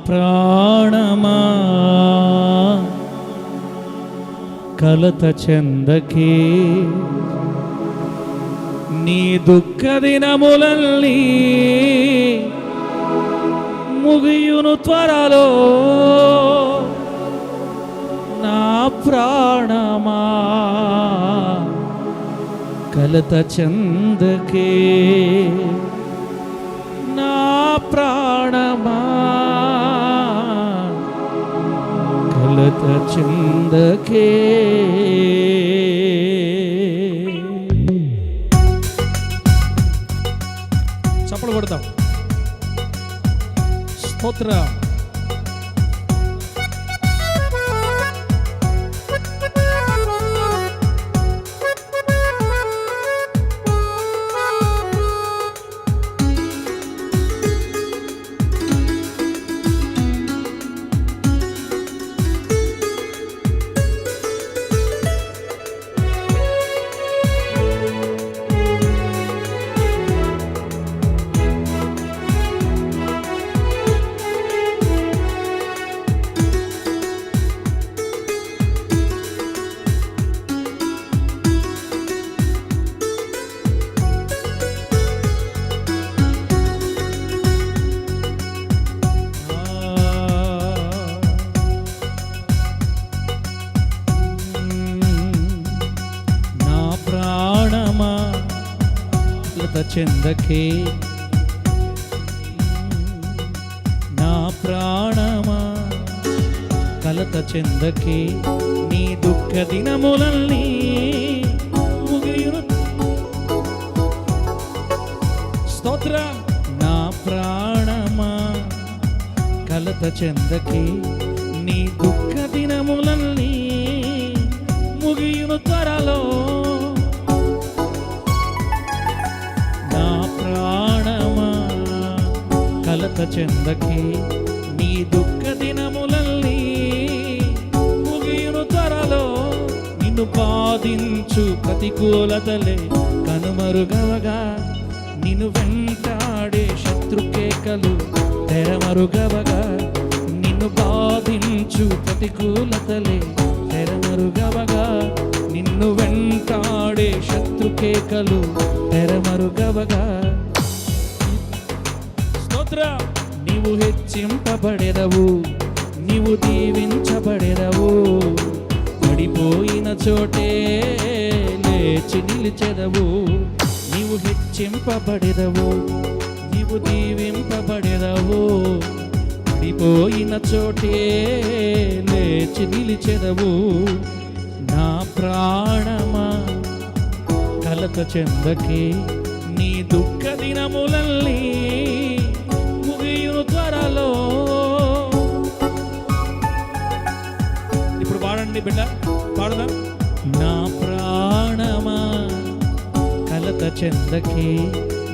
ప్రాణమా కలత చెందకే, నీ దుఃఖ దినములన్నీ ముగియును త్వరలో. నా ప్రాణమా కలత చెందకే, నా ప్రాణమా కలత చెందకే. చప్పలు కొడతాం. స్తోత్రం. చెందకే, నా ప్రాణమా కలత చెందకే, నీ దుఃఖ దినములన్నీ ముగియును. స్తోత్రం. నా ప్రాణమా కలత చెందకే, నీ దుఃఖ దినములన్నీ ముగియును త్వరలో. కలత చెందకే, నీ దుఃఖ దినములన్నీ ముగియును త్వరలో. నిన్ను బాధించు ప్రతికూలతలే కనుమరుగవగా, నిన్ను వెంటాడే శత్రుకేకలు తెరమరుగవగా. నిన్ను బాధించు ప్రతికూలతలే తెరమరుగవగా, నిన్ను వెంటాడే శత్రుకేకలు తెరమరుగవగా. నీవు హెచ్చింపబడెదవు, నీవు దీవించబడెదవు, పడిపోయిన చోటే లేచి నిలిచెదవు. నీవు హెచ్చింపబడెదవు, నీవు దీవింపబడెదవు, పడిపోయిన చోటే లేచి నిలిచెదవు. నా ప్రాణమా కలత చెందకే, నీ దుఃఖ దినములన్నీ ముగియును త్వరలో. ఇప్పుడు పాడండి బిడ్డ, పాడదాం. నా ప్రాణమా కలత చెందకే,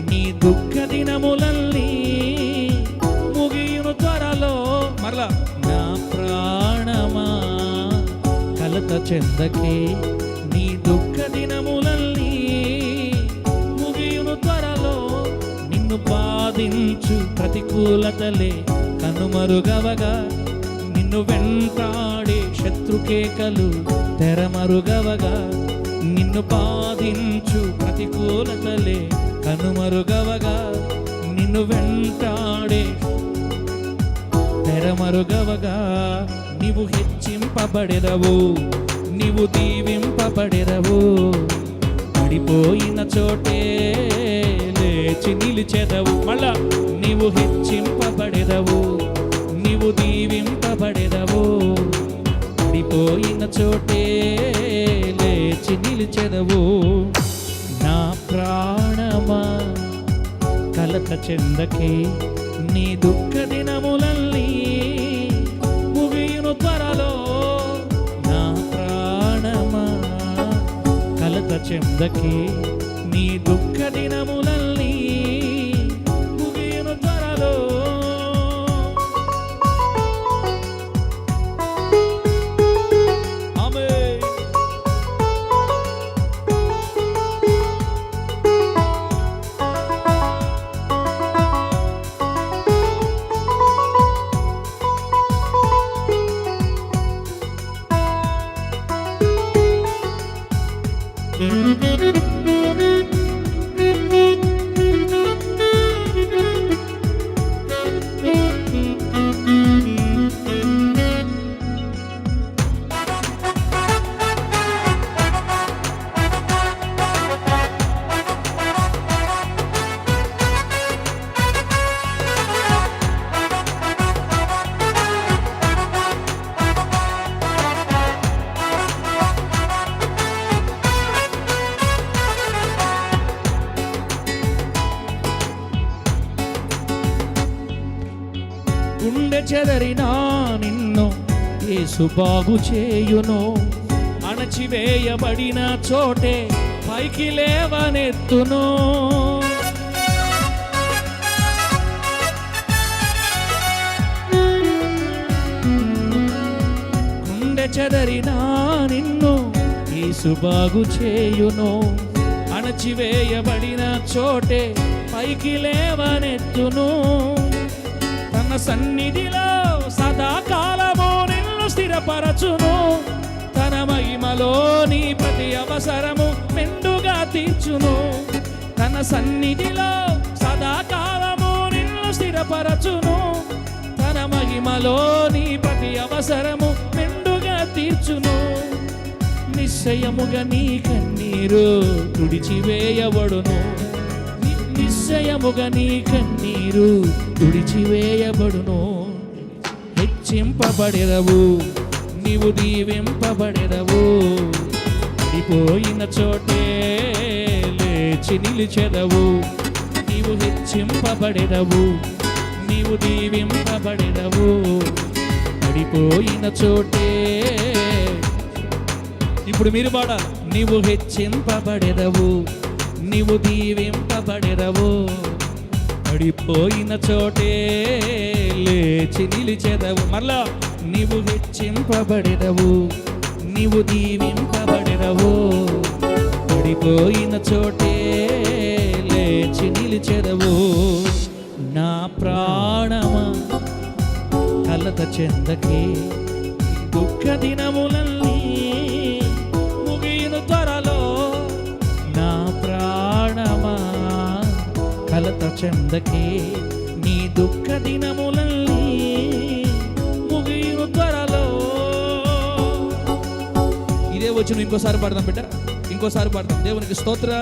నీ దుఃఖ దినములన్నీ ముగియును త్వరలో. మరలా. నా ప్రాణమా కలత చెందకే, నీ దుఃఖ దినములన్నీ ముగియును త్వరలో. నిన్ను బాధించు ప్రతికూలతలే కనుమరుగవగా, నిన్ను వెంటాడే శత్రుకేకలు తెరమరుగవగా. నిన్ను బాధించు ప్రతికూలతలే కనుమరుగవగా, నిన్ను వెంటాడే తెరమరుగవగా. నీవు హెచ్చింపబడెదవు, నీవు దీవింపబడెదవు, పడిపోయిన చోటే లేచి నిలిచెదవు. మళ్ళా. నీవు హెచ్చింపబడెదవు, నీవు దీవింపబడెదవు, పడిపోయిన చోటే లేచి నిలిచెదవు. నా ప్రాణమా కలత చెందకే, నీ దుఃఖ దినములన్నీ ముగియును త్వరలో. నా ప్రాణమా కలత చెందకే, నీ దుఃఖ దినములన్నీ ముగియును త్వరలో. ఆమేన్. గుండె చెదరినా నిన్ను యేసు బాగు చేయును. అణచివేయబడిన చోటే పైకి లేవనెత్తును. గుండె చెదరినా నిన్ను యేసు బాగు చేయును. అణచివేయబడిన చోటే పైకి లేవనెత్తును. తన సన్నిధిలో సదాకాలము నిన్ను స్థిరపరచును. తన మహిమలో నీ ప్రతి అవసరము మెండుగా తీర్చును. తన సన్నిధిలో సదాకాలము నిన్ను స్థిరపరచును. తన మహిమలో నీ ప్రతి అవసరము మెండుగా తీర్చును. నిశ్చయముగా నీ కన్నీరు తుడిచివేయబడును. నిశ్చయముగా నీ కన్నీరు తుడిచివేయబడును. హెచ్చింపబడెదవు, నీవు దీవింపబడెదవు. పడిపోయిన చోటే లేచి నిలిచెదవు. నీవు హెచ్చింపబడెదవు, నీవు దీవింపబడెదవు. పడిపోయిన చోటే. ఇప్పుడు మీరు పాడాలి. నీవు హెచ్చింపబడెదవు, నీవు దీవింపబడెదవు. పడిపోయిన చోటే లేచి నిలిచెదవు. మరలా నీవు హెచ్చింపబడెదవు, నీవు దీవింపబడెదవు. పడిపోయిన చోటే లేచి నిలిచెదవు. నా ప్రాణమా కలత చెందకే, దుఃఖ దినములన్నీ ముగియును త్వరలో. నా ప్రాణమా కలత చెందకే, నీ దుఃఖ దినములన్నీ ముగియును త్వరలో. ఇదే వచ్చిన ఇంకోసారి పాడదాం బిడ్డ, ఇంకోసారి పాడదాం. దేవునికి స్తోత్రం.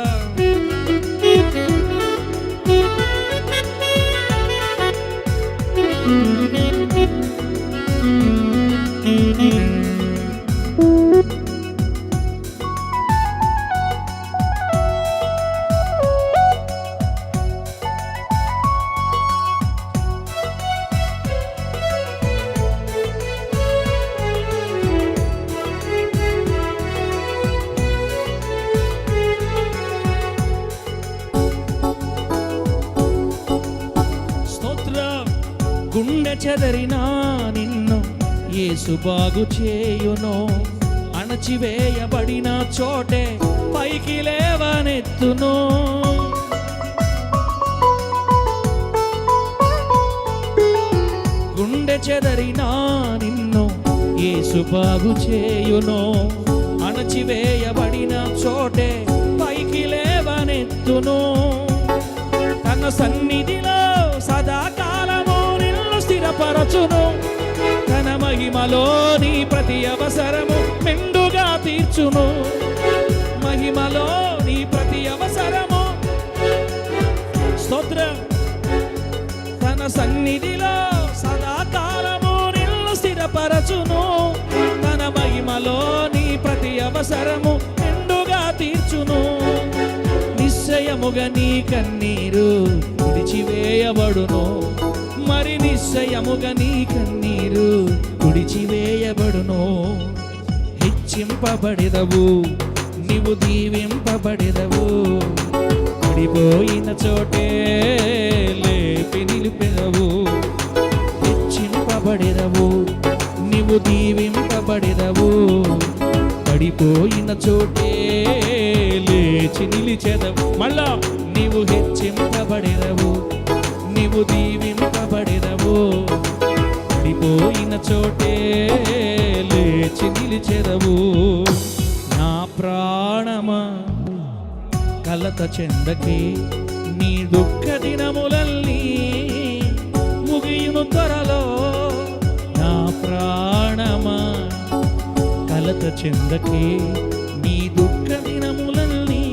గుండె చెదరినా నిన్ను యేసు బాగు చేయును. అణచివేయబడిన చోటే పైకి లేవనెత్తును. గుండె చెదరినా నిన్ను యేసు బాగు చేయును. అణచివేయబడిన చోటే పైకి లేవనెత్తును. తన సన్నిధిలో సదాకాలము నిన్ను స్థిరపరచును. తన మహిమలో నీ ప్రతి అవసరము మెండుగా తీర్చును. మహిమలో నీ ప్రతి అవసరము. స్తోత్రం. తన సన్నిధిలో సదాకాలము నిన్ను స్థిరపరచును. తన మహిమలో నీ ప్రతి అవసరము మెండుగా తీర్చును. నిశ్చయముగా నీ కన్నీరు తుడిచివేయబడును. మరి నిశ్చయముగా నీ కన్నీరు తుడిచివేయబడును. హెచ్చింపబడెదవు, నీవు దీవింపబడెదవు. పడిపోయిన చోటే లేపి నిలిపెదవు. హెచ్చింపబడెదవు, నీవు దీవింపబడెదవు. పడిపోయిన చోటే లేచి నిలిచెదవు. మళ్ళా నీవు హెచ్చింపబడెదవు, నీవు దీవింపబడెదవు. పడిపోయిన చోటే లేచి నిలిచెదవు. నా ప్రాణమా కలత చెందకే, నీ దుఃఖ దినములన్నీ ముగియును త్వరలో. నా ప్రాణమా కలత చెందకే, నీ దుఃఖ దినములన్నీ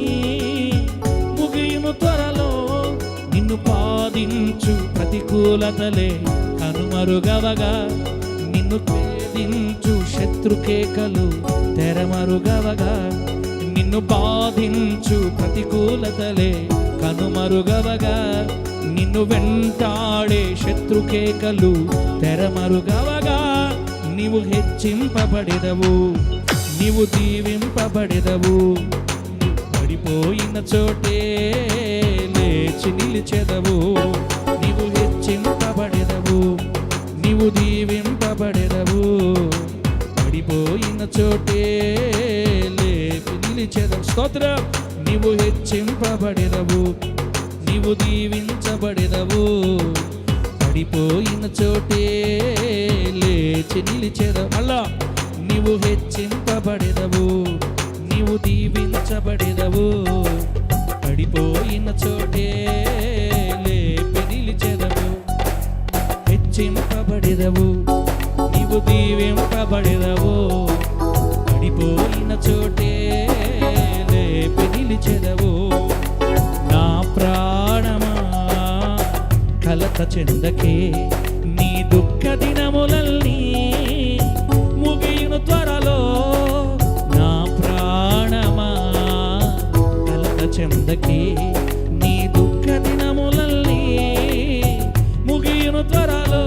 ముగియును త్వరలో. నిన్ను బాధించు ప్రతికూలతలే కనుమరుగవగా, నిన్ను వేధించు శత్రుకేకలు తెరమరుగవగా. నిన్ను బాధించు ప్రతికూలతలే కనుమరుగవగా, నిన్ను నిన్ను వెంటాడే శత్రుకేకలు తెరమరుగవగా నీవు హెచ్చింపబడెదవు, నీవు దీవింపబడెదవు. పడిపోయిన చోటే లేచి నిలిచెదవు, నీవు హెచ్చింపబడెదవు, నీవు దీవింపబడెదవు. పడిపోయిన చోటే లేచి నిలిచెదవు. స్తోత్రం. నీవు హెచ్చింపబడెదవు, నీవు దీవించబడెదవు. పడిపోయిన చోటే లేచి నిలిచెదవు. అలా నీవు హెచ్చింపబడెదవు, నీవు దీవించబడెదవు. పడిపోయిన చోటే లేపి నిలిచెదవు. హెచ్చింపబడెదవు, నీవు దీవింపబడెదవు. పడిపోయిన చోటే లేపి నిలిచెదవు. నా ప్రాణమా కలత చెందకే, నీ దుఃఖ దినములన్నీ ముగియును త్వరలో. నా ప్రాణమా కలత చెందకే, నీ దుఃఖ దినములన్నీ ముగియును త్వరలో.